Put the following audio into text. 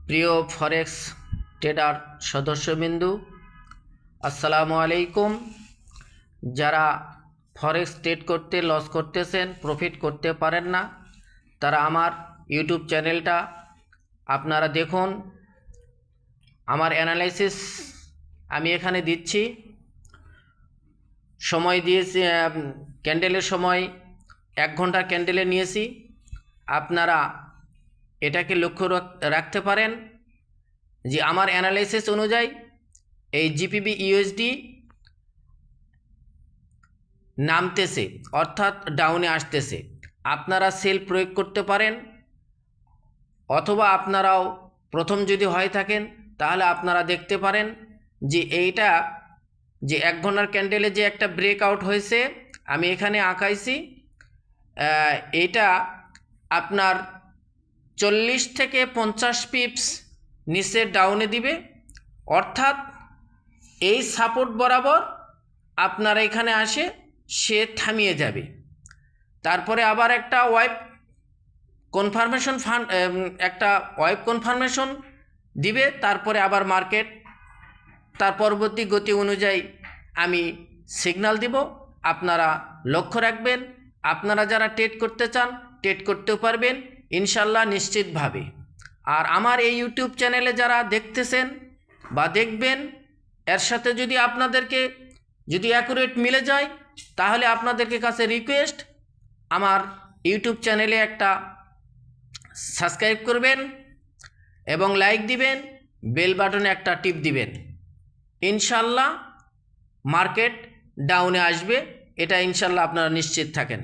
প্রিয় ফরেক্স ট্রেডার সদস্যবিন্দু, আসসালামু আলাইকুম। যারা ফরেক্স ট্রেড করতে লস করতেছেন, প্রফিট করতে পারেন না, তারা আমার ইউটিউব চ্যানেলটা আপনারা দেখুন। আমার অ্যানালাইসিস আমি এখানে দিচ্ছি। সময় দিয়েছি, ক্যান্ডেলের সময় 1 ঘন্টার ক্যান্ডেলে নিয়েছি। আপনারা এটাকে লক্ষ্য রাখতে পারেন যে আমার অ্যানালাইসিস অনুযায়ী এই জিপিবি ইউএসডি নামতেছে, অর্থাৎ ডাউনে আসতেছে। আপনারা সেল প্রয়োগ করতে পারেন, অথবা আপনারাও প্রথম যদি হয়ে থাকেন তাহলে আপনারা দেখতে পারেন যে এইটা যে 1 ঘন্টার ক্যান্ডেলে যে একটা ব্রেকআউট হয়েছে, আমি এখানে আঁকাইছি। এইটা আপনার 40 থেকে 50 পিপস নিচে ডাউনে দিবে, অর্থাৎ এই সাপোর্ট বরাবর আপনারা এখানে আসে সে থামিয়ে যাবে। তারপরে আবার একটা ওয়েভ কনফার্মেশন দিবে। তারপরে আবার মার্কেট তার পরবর্তী গতি অনুযায়ী আমি সিগন্যাল দিব। আপনারা লক্ষ্য রাখবেন। আপনারা যারা ট্রেড করতে চান ট্রেড করতেও পারবেন ইনশাল্লাহ, নিশ্চিতভাবে। আর আমার এই ইউটিউব চ্যানেলে যারা দেখতেছেন বা দেখবেন, এর সাথে যদি আপনাদেরকে যদি অ্যাকুরেট মিলে যায়, তাহলে আপনাদেরকে কাছে রিকোয়েস্ট, আমার ইউটিউব চ্যানেলে একটা সাবস্ক্রাইব করবেন এবং লাইক দিবেন, বেল বাটনে একটা টিপ দিবেন। ইনশাল্লাহ মার্কেট ডাউনে আসবে, এটা ইনশাল্লাহ আপনারা নিশ্চিত থাকেন।